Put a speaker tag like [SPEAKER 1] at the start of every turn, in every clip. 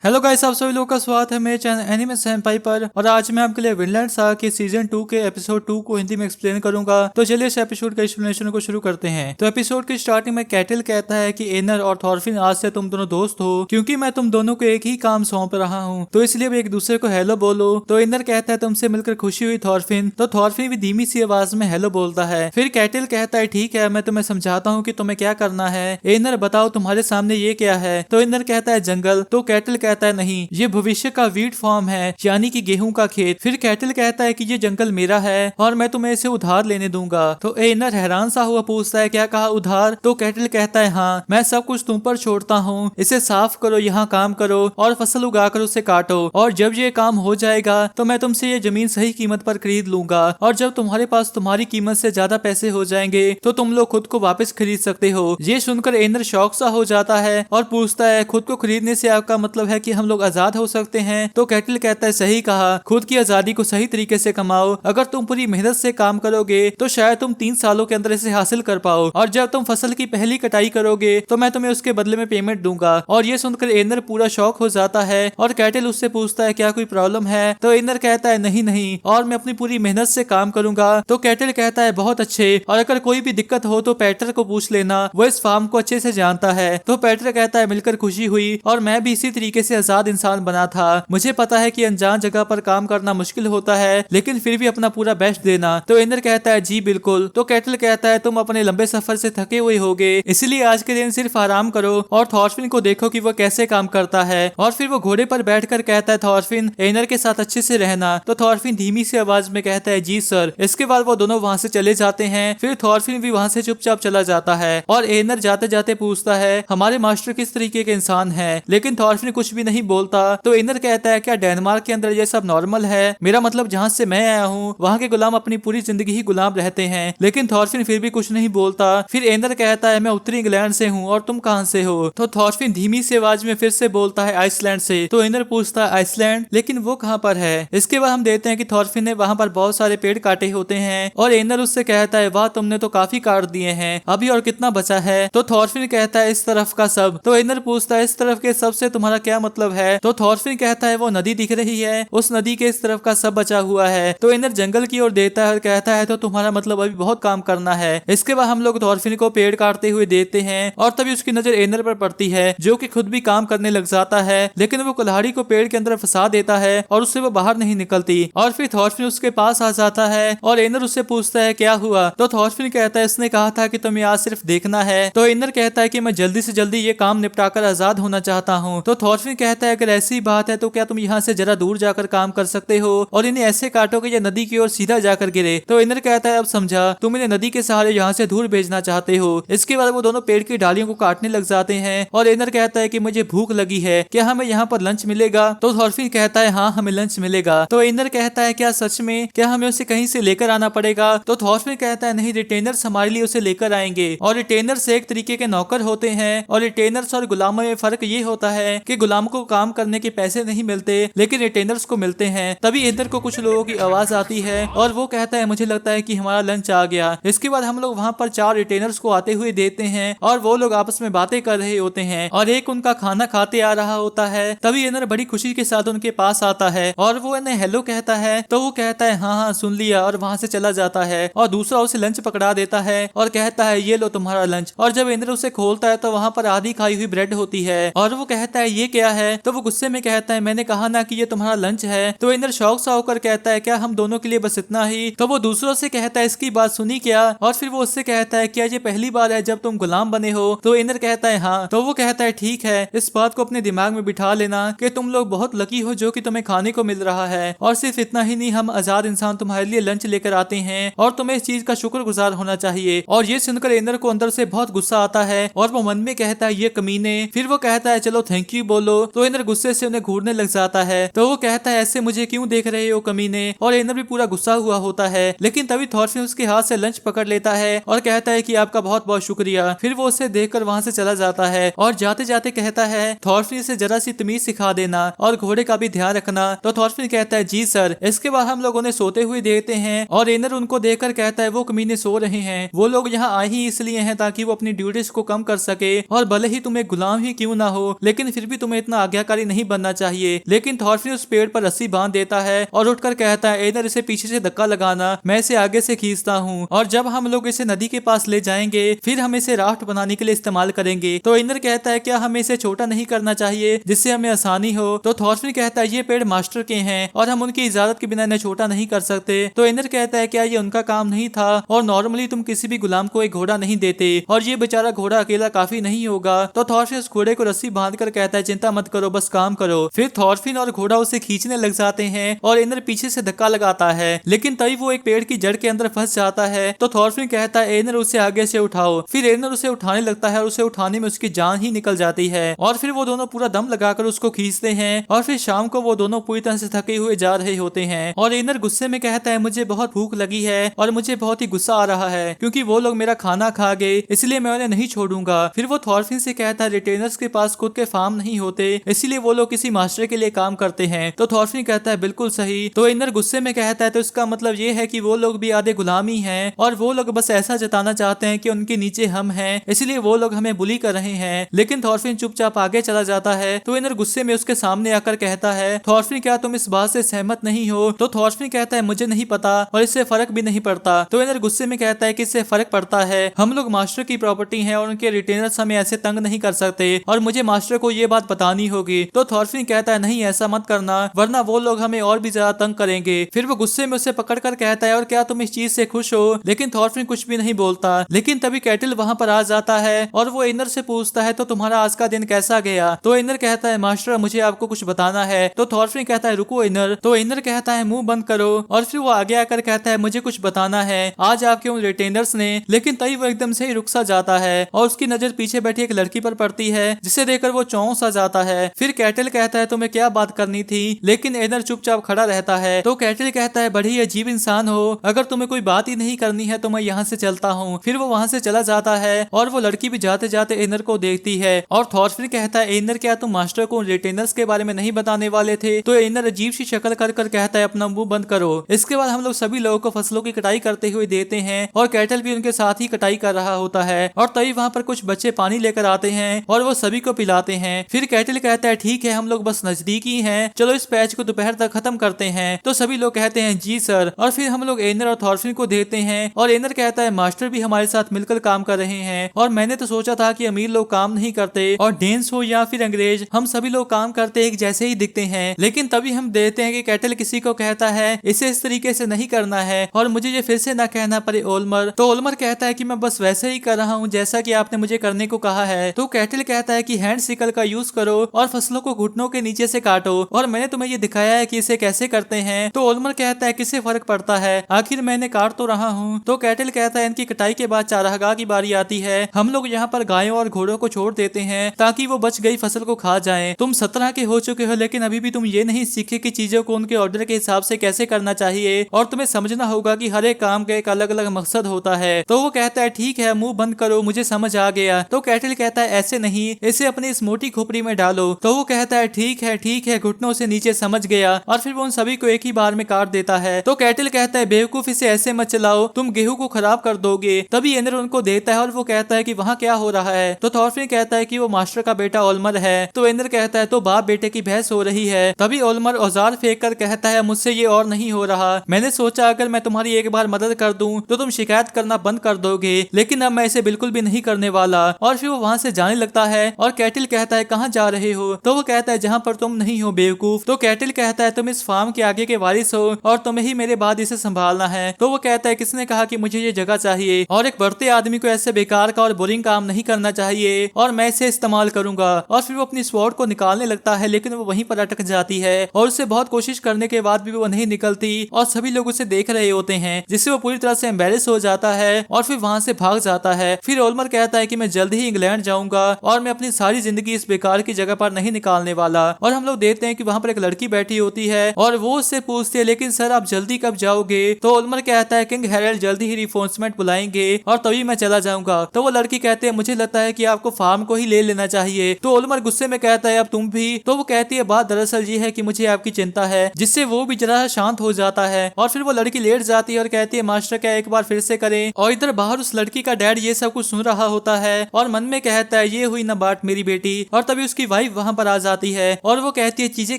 [SPEAKER 1] Hello guys, आप सभी लोगों का स्वागत है मेरे चैनल एनिमे सेंपाई पर। और आज मैं आपके लिए विनलैंड सागा के सीजन 2 के एपिसोड 2 को हिंदी में एक्सप्लेन करूंगा। तो चलिए इस एपिसोड का एक्सप्लेनेशन को शुरू करते हैं। तो एपिसोड की स्टार्टिंग में कैटल कहता है कि एनर और थॉरफिन आज से तुम दोनों दोस्त हो, क्योंकि मैं तुम दोनों को एक ही काम सौंप रहा हूँ, तो इसलिए अब एक दूसरे को हेलो बोलो। तो एनर कहता है तुमसे मिलकर खुशी हुई थॉरफिन। तो थॉरफिन भी धीमी सी आवाज में हेलो बोलता है। फिर कैटल कहता है ठीक है, मैं तुम्हें समझाता हूँ कि तुम्हें क्या करना है। एनर बताओ तुम्हारे सामने ये क्या है। तो एनर कहता है जंगल। तो कैटल कहता है नहीं, ये भविष्य का वीट फॉर्म है, यानी कि गेहूं का खेत। फिर कैटल कहता है कि ये जंगल मेरा है और मैं तुम्हें इसे उधार लेने दूंगा। तो एनर हैरान सा हुआ पूछता है क्या कहा उधार। तो कैटल कहता है हाँ, मैं सब कुछ तुम पर छोड़ता हूँ, इसे साफ करो, यहाँ काम करो और फसल उगाकर उसे काटो, और जब ये काम हो जाएगा तो मैं तुमसे ये जमीन सही कीमत पर खरीद लूंगा, और जब तुम्हारे पास तुम्हारी कीमत से ज्यादा पैसे हो जाएंगे तो तुम लोग खुद को वापस खरीद सकते हो। ये सुनकर एनर शौक सा हो जाता है और पूछता है खुद को खरीदने से आपका मतलब है कि हम लोग आजाद हो सकते हैं। तो कैटल कहता है सही कहा, खुद की आजादी को सही तरीके से कमाओ। अगर तुम पूरी मेहनत से काम करोगे तो शायद तुम 3 सालों के अंदर इसे हासिल कर पाओ, और जब तुम फसल की पहली कटाई करोगे तो मैं तुम्हें उसके बदले में पेमेंट दूंगा। और ये सुनकर एनर पूरा शौक हो जाता है और कैटल उससे पूछता है क्या कोई प्रॉब्लम है। तो एनर कहता है नहीं नहीं, और मैं अपनी पूरी मेहनत से काम करूंगा। तो कैटल कहता है बहुत अच्छे, और अगर कोई भी दिक्कत हो तो पैटर को पूछ लेना, वो इस फार्म को अच्छे से जानता है। तो पैटर कहता है मिलकर खुशी हुई, और मैं भी इसी तरीके से आजाद इंसान बना था। मुझे पता है कि अनजान जगह पर काम करना मुश्किल होता है, लेकिन फिर भी अपना पूरा बेस्ट देना। तो एनर कहता है जी बिल्कुल। तो कैटल कहता है तुम अपने लंबे सफर से थके हुए होगे, इसलिए आज के दिन सिर्फ आराम करो और थॉरफिन को देखो कि वो कैसे काम करता है। और फिर वो घोड़े पर बैठकर कहता है थॉरफिन एनर के साथ अच्छे से रहना। तो थॉरफिन धीमी सी आवाज में कहता है जी सर। इसके बाद वो दोनों वहाँ से चले जाते हैं। फिर थॉरफिन भी वहाँ से चुपचाप चला जाता है, और एनर जाते जाते पूछता है हमारे मास्टर किस तरीके के इंसान है, लेकिन थॉरफिन कुछ भी नहीं बोलता। तो एनर कहता है क्या डेनमार्क के अंदर ये सब नॉर्मल है? मेरा मतलब जहाँ से मैं आया हूँ वहाँ के गुलाम अपनी पूरी जिंदगी ही गुलाम रहते हैं। लेकिन थॉरफिन फिर भी कुछ नहीं बोलता। फिर एनर कहता है मैं उत्तरी इंग्लैंड से हूँ और तुम कहाँ से हो? तो थॉरफिन धीमी सी आवाज में फिर से बोलता है आइसलैंड से। तो एनर पूछता है आइसलैंड, लेकिन वो कहाँ पर है? इसके बाद हम देखते हैं कि थॉरफिन ने वहाँ पर बहुत सारे पेड़ काटे होते हैं, और एनर उससे कहता है वाह तुमने तो काफी काट दिए हैं, अभी और कितना बचा है? तो थॉरफिन कहता है इस तरफ का सब। तो एनर पूछता है इस तरफ के सब से तुम्हारा क्या मतलब है? तो थॉरफिन कहता है वो नदी दिख रही है, उस नदी के इस तरफ का सब बचा हुआ है। तो एनर जंगल की ओर देता है और कहता है तो तुम्हारा मतलब अभी बहुत काम करना है। इसके बाद हम लोग थॉरफिन को पेड़ काटते हुए देखते हैं, और तभी उसकी नजर एनर पर पड़ती है, जो कि खुद भी काम करने लग जाता है, लेकिन वो कुल्हाड़ी को पेड़ के अंदर फंसा देता है और उससे वो बाहर नहीं निकलती। और फिर थॉरफिन उसके पास आ जाता है और एनर उससे पूछता है क्या हुआ? तो थॉरफिन कहता है इसने कहा था कि तुम्हें आज सिर्फ देखना है। तो एनर कहता है कि मैं जल्दी से जल्दी ये काम निपटाकर आजाद होना चाहता हूँ। तो थॉरफिन कहता है अगर ऐसी बात है तो क्या तुम यहाँ से जरा दूर जाकर काम कर सकते हो, और इन्हें ऐसे काटो कि ये नदी की ओर सीधा जाकर गिरे। तो एनर कहता है अब समझा, तुम इन्हें नदी के सहारे यहाँ से दूर भेजना चाहते हो। इसके बाद वो दोनों पेड़ की डालियों को काटने लग जाते हैं, और एनर कहता है कि मुझे भूख लगी है, क्या हमें यहाँ पर लंच मिलेगा? तो थॉरफिन कहता है हाँ हमें लंच मिलेगा। तो एनर कहता है क्या सच में? क्या हमें उसे कहीं से लेकर आना पड़ेगा? तो थॉरफिन कहता है नहीं, रिटेनर्स हमारे लिए उसे लेकर आएंगे, और रिटेनर्स एक तरीके के नौकर होते हैं, और रिटेनर्स और गुलामों में फर्क ये होता है कि गुलाम को काम करने के पैसे नहीं मिलते, लेकिन रिटेनर्स को मिलते हैं। तभी एनर को कुछ लोगों की आवाज आती है, और वो कहता है मुझे लगता है कि हमारा लंच आ गया। इसके बाद हम लोग वहाँ पर 4 रिटेनर्स को आते हुए देखते हैं, और वो लोग आपस में बातें कर रहे होते हैं, और एक उनका खाना खाते आ रहा होता है। तभी एनर बड़ी खुशी के साथ उनके पास आता है, और वो इन्हें हेलो कहता है। तो वो कहता है हाँ हाँ सुन लिया, और वहाँ से चला जाता है, और दूसरा उसे लंच पकड़ा देता है और कहता है ये लो तुम्हारा लंच। और जब एनर उसे खोलता है तो वहाँ पर आधी खाई हुई ब्रेड होती है, और वो कहता है ये क्या है? तो वो गुस्से में कहता है मैंने कहा ना कि ये तुम्हारा लंच है। तो एनर शौक सा होकर कहता है क्या हम दोनों के लिए बस इतना ही? तो वो दूसरों से कहता है इसकी बात सुनी क्या? और फिर वो उससे कहता है क्या ये पहली बार है जब तुम गुलाम बने हो? तो एनर कहता है हाँ। तो वो कहता है ठीक है, इस बात को अपने दिमाग में बिठा लेना कि तुम लोग बहुत लकी हो जो कि तुम्हें खाने को मिल रहा है, और सिर्फ इतना ही नहीं, हम आजाद इंसान तुम्हारे लिए लंच लेकर आते हैं, और तुम्हें इस चीज का शुक्रगुजार होना चाहिए। और ये सुनकर एनर को अंदर से बहुत गुस्सा आता है, और वो मन में कहता है ये कमीने। फिर वो कहता है चलो थैंक यू बोलो। तो एनर गुस्से से उन्हें घूरने लग जाता है। तो वो कहता है ऐसे मुझे क्यों देख रहे हो कमीने? और एनर भी पूरा गुस्सा हुआ होता है, लेकिन तभी थॉरफिन उसके हाथ से लंच पकड़ लेता है और कहता है कि आपका बहुत बहुत शुक्रिया। फिर वो उसे देखकर वहाँ से चला जाता है, और जाते जाते कहता है थॉरफिन से जरा सी तमीज सिखा देना और घोड़े का भी ध्यान रखना। तो थॉरफिन कहता है जी सर। इसके बाद हम लोग उन्हें सोते हुए देखते हैं, और एनर उनको देखकर कहता है वो कमीने सो रहे हैं, वो लोग यहाँ आए ही इसलिए हैं ताकि वो अपनी ड्यूटीज को कम कर सके, और भले ही तुम एक गुलाम ही क्यों ना हो, लेकिन फिर भी तुम्हें इतना इतना आज्ञाकारी नहीं बनना चाहिए। लेकिन थॉरफिन उस पेड़ पर रस्सी बांध देता है और उठकर कहता है एनर इसे पीछे से धक्का लगाना, मैं इसे आगे से खींचता हूँ और जब हम लोग इसे नदी के पास ले जाएंगे फिर हम इसे राफ्ट बनाने के लिए इस्तेमाल करेंगे। तो एनर कहता है क्या हमें इसे छोटा नहीं करना चाहिए जिससे हमें आसानी हो। तो थॉरफिन कहता है ये पेड़ मास्टर के हैं और हम उनकी इजाजत के बिना इन्हें छोटा नहीं कर सकते। तो एनर कहता है क्या ये उनका काम नहीं था और नॉर्मली तुम किसी भी गुलाम को एक घोड़ा नहीं देते और ये बेचारा घोड़ा अकेला काफी नहीं होगा। तो थॉरफिन उस घोड़े को रस्सी बांधकर कहता है चिंता मत करो बस काम करो। फिर थॉरफिन और घोड़ा उसे खींचने लग जाते हैं और एनर पीछे से धक्का लगाता है लेकिन तभी वो एक पेड़ की जड़ के अंदर फंस जाता है। तो थॉरफिन कहता है एनर उसे आगे से उठाओ। फिर एनर उसे उठाने लगता है और उसे उठाने में उसकी जान ही निकल जाती है और फिर वो दोनों पूरा दम लगाकर उसको खींचते हैं और फिर शाम को वो दोनों पूरी तरह से थके हुए जा रहे होते हैं और एनर गुस्से में कहता है मुझे बहुत भूख लगी है और मुझे बहुत ही गुस्सा आ रहा है क्योंकि वो लोग मेरा खाना खा गए इसलिए मैं उन्हें नहीं छोड़ूंगा। फिर वो थॉरफिन से कहता है रिटेनर्स के पास खुद के फार्म नहीं होते इसलिए वो लोग किसी मास्टर के लिए काम करते हैं। तो थॉरफिन कहता है बिल्कुल सही। तो एनर गुस्से में कहता है तो इसका मतलब ये है कि वो लोग भी आधे गुलामी हैं और वो लोग बस ऐसा जताना चाहते हैं कि उनके नीचे हम हैं इसलिए वो लोग हमें बुली कर रहे हैं। लेकिन थॉरफिन चुपचाप आगे चला जाता है। तो एनर गुस्से में उसके सामने आकर कहता है थॉरफिन क्या तुम इस बात से सहमत नहीं हो। तो थॉरफिन कहता है मुझे नहीं पता और इससे फर्क भी नहीं पड़ता। तो एनर गुस्से में कहता है कि इससे फर्क पड़ता है, हम लोग मास्टर की प्रॉपर्टी हैं और उनके रिटेनर्स हमें ऐसे तंग नहीं कर सकते और मुझे मास्टर को ये बात बतानी होगी। तो थॉरफिन कहता है नहीं ऐसा मत करना वरना वो लोग हमें और भी ज्यादा तंग करेंगे। फिर वो गुस्से में उसे पकड़कर कहता है और क्या तुम इस चीज से खुश हो। लेकिन थॉरफिन कुछ भी नहीं बोलता। लेकिन तभी कैटल वहां पर आ जाता है और वो एनर से पूछता है तो तुम्हारा आज का दिन कैसा गया। तो एनर कहता है मास्टर मुझे आपको कुछ बताना है। तो थॉरफिन कहता है रुको एनर। तो एनर कहता है मुंह बंद करो और फिर वो आगे आकर कहता है मुझे कुछ बताना है आज आपके उन रिटेनर्स ने। लेकिन तभी वो एकदम से ही रुक सा जाता है और उसकी नजर पीछे बैठी एक लड़की पर पड़ती है जिसे देखकर वो चौंक सा जाता है। फिर कैटल कहता है तुम्हें क्या बात करनी थी। लेकिन एनर चुपचाप खड़ा रहता है। तो कैटल कहता है बड़ी अजीब इंसान हो, अगर तुम्हें कोई बात ही नहीं करनी है तो मैं यहाँ से चलता हूँ। फिर वो वहाँ से चला जाता है और वो लड़की भी जाते जाते एनर को देखती है और थॉरफिन कहता है एनर क्या तुम मास्टर को रिटेनर्स के बारे में नहीं बताने वाले थे। तो एनर अजीब सी शक्ल कर कर कहता है अपना मुंह बंद करो। इसके बाद हम लोग सभी लोगों को फसलों की कटाई करते हुए देते हैं और कैटल भी उनके साथ ही कटाई कर रहा होता है और तभी वहाँ पर कुछ बच्चे पानी लेकर आते हैं और वो सभी को पिलाते हैं। फिर कैटल कहता है ठीक है हम लोग बस नजदीक ही हैं, चलो इस पैच को दोपहर तक खत्म करते हैं। तो सभी लोग कहते हैं जी सर। और फिर हम लोग एनर और थॉरफिन को देखते हैं और एनर कहता है मास्टर भी हमारे साथ मिलकर काम कर रहे हैं और मैंने तो सोचा था कि अमीर लोग काम नहीं करते और डेंस हो या फिर अंग्रेज हम सभी लोग काम करते एक जैसे ही दिखते हैं। लेकिन तभी हम देखते हैं कि कैटल किसी को कहता है इसे इस तरीके से नहीं करना है और मुझे ये फिर से ना कहना पड़े ओलमर। तो ओलमर कहता है कि मैं बस वैसे ही कर रहा हूँ जैसा कि आपने मुझे करने को कहा है। तो कैटल कहता है कि हैंड सिकल का यूज करो और फसलों को घुटनों के नीचे से काटो और मैंने तुम्हें ये दिखाया है कि इसे कैसे करते हैं। तो ओलमर कहता है किससे फर्क पड़ता है, आखिर मैंने काट तो रहा हूँ। तो कैटल कहता है इनकी कटाई के बाद चारागाह की बारी आती है, हम लोग यहाँ पर गायों और घोड़ों को छोड़ देते हैं ताकि वो बच गई फसल को खा जाए। तुम 17 के हो चुके हो लेकिन अभी भी तुम ये नहीं सीखे कि चीजों को उनके ऑर्डर के हिसाब से कैसे करना चाहिए और तुम्हें समझना होगा कि हर एक काम का एक अलग अलग मकसद होता है। तो वो कहता है ठीक है मुंह बंद करो मुझे समझ आ गया। तो कैटल कहता है ऐसे नहीं, इसे अपनी इस मोटी खोपड़ी में डालो। तो वो कहता है ठीक है घुटनों से नीचे, समझ गया। और फिर वो उन सभी को एक ही बार में काट देता है। तो कैटल कहता है बेवकूफ इसे ऐसे मत चलाओ, तुम गेहूं को खराब कर दोगे। तभी एनर उनको देता है और वो कहता है कि वहाँ क्या हो रहा है। तो थॉरफिन कहता है कि वो मास्टर का बेटा ओलमर है। तो एनर कहता है तो बाप बेटे की बहस हो रही है। तभी ओलमर औजार फेंक कर कहता है मुझसे ये और नहीं हो रहा, मैंने सोचा अगर मैं तुम्हारी एक बार मदद कर दूं तो तुम शिकायत करना बंद कर दोगे, लेकिन अब मैं इसे बिल्कुल भी नहीं करने वाला। और फिर वो वहाँ से जाने लगता है और कैटल कहता है कहाँ जा रहे हो। तो वो कहता है जहाँ पर तुम नहीं हो बेवकूफ। तो कैटल कहता है तुम इस फार्म के आगे के वारिस हो और तुम्हें ही मेरे बाद इसे संभालना है। तो वो कहता है किसने कहा कि मुझे ये जगह चाहिए और एक बढ़ते आदमी को ऐसे बेकार का और बोरिंग काम नहीं करना चाहिए और मैं इसे इस्तेमाल करूंगा। और फिर वो अपनी स्वॉर्ड को निकालने लगता है लेकिन वो वहीं पर अटक जाती है और उससे बहुत कोशिश करने के बाद भी वो नहीं निकलती और सभी लोग उसे देख रहे होते हैं जिससे वो पूरी तरह से एम्बेरस हो जाता है और फिर वहां से भाग जाता है। फिर ओलमर कहता है कि मैं जल्दी ही इंग्लैंड जाऊंगा और मैं अपनी सारी जिंदगी इस बेकार की जगह पर नहीं निकालने वाला। और हम लोग देखते हैं कि वहां पर एक लड़की बैठी होती है और वो उससे पूछती है लेकिन सर आप जल्दी कब जाओगे। तो ओलमर कहता है किंग हेरल्ड जल्दी ही रिफोर्समेंट बुलाएंगे और तभी मैं चला जाऊंगा। तो वो लड़की कहते हैं मुझे लगता है कि आपको फार्म को ही ले लेना चाहिए। तो ओलमर गुस्से में कहता है अब तुम भी। तो वो कहती है बात दरअसल ये है कि मुझे आपकी चिंता है, जिससे वो भी जरा शांत हो जाता है। और फिर वो लड़की लेट जाती है और कहती है मास्टर क्या एक बार फिर से करें। और इधर बाहर उस लड़की का डैड ये सब कुछ सुन रहा होता है और मन में कहता है ये हुई ना बात मेरी बेटी। और तभी उसकी वाइफ वाइफ वहाँ पर आ जाती है और वो कहती है चीजें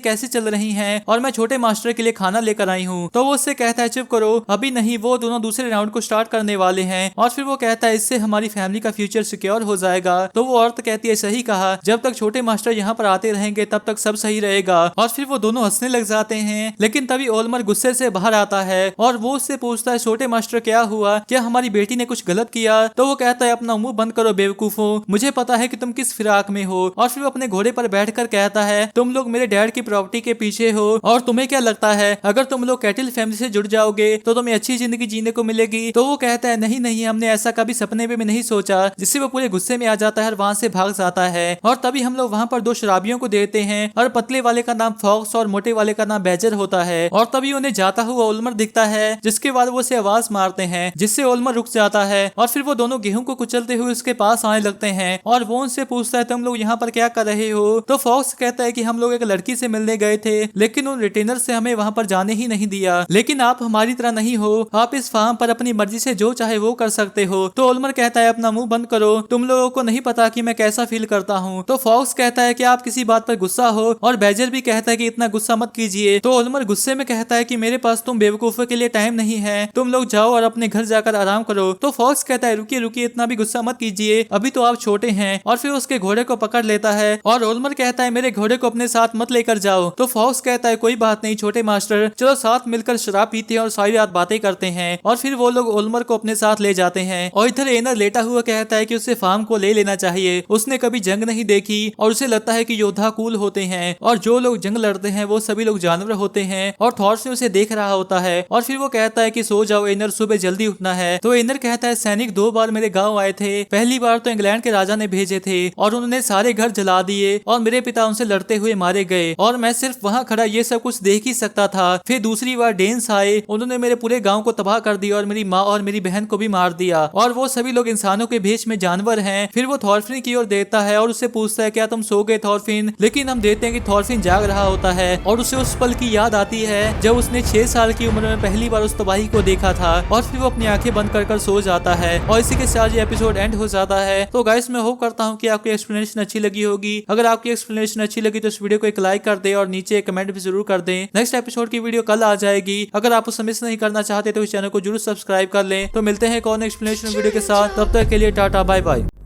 [SPEAKER 1] कैसे चल रही हैं और मैं छोटे मास्टर के लिए खाना लेकर आई हूँ। तो वो उससे कहता है चुप करो, अभी नहीं, वो दोनों दूसरे राउंड को स्टार्ट करने वाले हैं। और फिर वो कहता है इससे हमारी फैमिली का फ्यूचर सिक्योर हो जाएगा। तो वो औरत कहती है सही कहा, जब तक छोटे मास्टर यहाँ पर आते रहेंगे तब तक सब सही रहेगा। और फिर वो दोनों हंसने लग जाते हैं। लेकिन तभी ओल्मर गुस्से से बाहर आता है और वो उससे पूछता है छोटे मास्टर क्या हुआ, क्या हमारी बेटी ने कुछ गलत किया? तो वो कहता है अपना मुंह बंद करो बेवकूफो, मुझे पता है कि तुम किस फिराक में हो। और फिर वो अपने घोड़े पर बैठकर कहता है तुम लोग मेरे डैड की प्रॉपर्टी के पीछे हो और तुम्हें क्या लगता है अगर तुम लोग कैटल फैमिली से जुड़ जाओगे तो तुम्हें अच्छी जिंदगी जीने को मिलेगी? तो वो कहता है नहीं नहीं, हमने ऐसा कभी सपने में भी नहीं सोचा। जिससे वो पूरे गुस्से में आ जाता है और वहाँ से भाग जाता है। और तभी हम लोग वहाँ पर दो शराबियों को देते हैं और पतले वाले का नाम फॉक्स और मोटे वाले का नाम बैजर होता है। और तभी उन्हें जाता हुआ ओल्मर दिखता है, जिसके बाद वो उसे आवाज मारते हैं जिससे ओल्मर रुक जाता है। और फिर वो दोनों गेहूं को कुचलते हुए उसके पास आने लगते हैं और वो उनसे पूछता है तुम लोग यहाँ पर क्या कर रहे हो? तो फॉक्स कहता है कि हम लोग एक लड़की से मिलने गए थे लेकिन उन रिटेनर से हमें वहाँ पर जाने ही नहीं दिया। लेकिन आप हमारी तरह नहीं हो, आप इस फार्म पर अपनी मर्जी से जो चाहे वो कर सकते हो। तो ओल्मर कहता है अपना मुंह बंद करो, तुम लोगों को नहीं पता कि मैं कैसा फील करता हूँ। तो फॉक्स कहता है कि आप किसी बात पर गुस्सा हो और बैजर भी कहता है कि इतना गुस्सा मत कीजिए। तो ओल्मर गुस्से में कहता है कि मेरे पास तुम बेवकूफों के लिए टाइम नहीं है, तुम लोग जाओ और अपने घर जाकर आराम करो। तो फॉक्स कहता है रुकिए रुकिए, इतना भी गुस्सा मत कीजिए, अभी तो आप छोटे हैं। और फिर उसके घोड़े को पकड़ लेता है और ओल्मर कहता है मेरे घोड़े को अपने साथ मत लेकर जाओ। तो फॉक्स कहता है कोई बात नहीं छोटे मास्टर, चलो साथ मिलकर शराब पीते हैं और सारी रात बातें करते हैं। और फिर वो लोग ओल्मर को अपने साथ ले जाते हैं। और इधर एनर लेटा हुआ कहता है कि उसे फार्म को ले लेना चाहिए, उसने कभी जंग नहीं देखी और उसे लगता है कि योद्धा कूल होते हैं और जो लोग जंग लड़ते हैं वो सभी लोग जानवर होते हैं। और थॉर्स उसे देख रहा होता है और फिर वो कहता है कि सो जाओ एनर, सुबह जल्दी उठना है। तो एनर कहता है सैनिक 2 बार मेरे गाँव आए थे, पहली बार तो इंग्लैंड के राजा ने भेजे थे और उन्होंने सारे घर जला दिए और मेरे पिता उनसे लड़ते हुए मारे गए और मैं सिर्फ वहाँ खड़ा ये सब कुछ देख ही सकता था। फिर दूसरी बार डेन्स आए, उन्होंने मेरे पूरे गांव को तबाह कर दिया और मेरी माँ और मेरी बहन को भी मार दिया और वो सभी लोग इंसानों के भेष में जानवर हैं। फिर वो थॉरफिन की ओर देखता है और उससे पूछता है क्या तुम सो गए थॉरफिन? लेकिन हम देखते हैं कि थॉरफिन जाग रहा होता है और उसे उस पल की याद आती है जब उसने 6 साल की उम्र में पहली बार उस तबाही को देखा था। और फिर वो अपनी आंखें बंद कर सो जाता है और इसी के साथ ये एपिसोड एंड हो जाता है। तो गाइस मैं होप करता हूँ कि आपकी एक्सप्लेनेशन अच्छी लगी होगी। अगर आपकी एक्सप्लेनेशन अच्छी लगी तो इस वीडियो को एक लाइक कर दे और नीचे एक कमेंट भी जरूर कर दें। नेक्स्ट एपिसोड की वीडियो कल आ जाएगी, अगर आप उसे मिस नहीं करना चाहते तो इस चैनल को जरूर सब्सक्राइब कर लें। तो मिलते हैं एक और एक्सप्लेनेशन वीडियो के साथ, तब तक के लिए टाटा बाय बाय।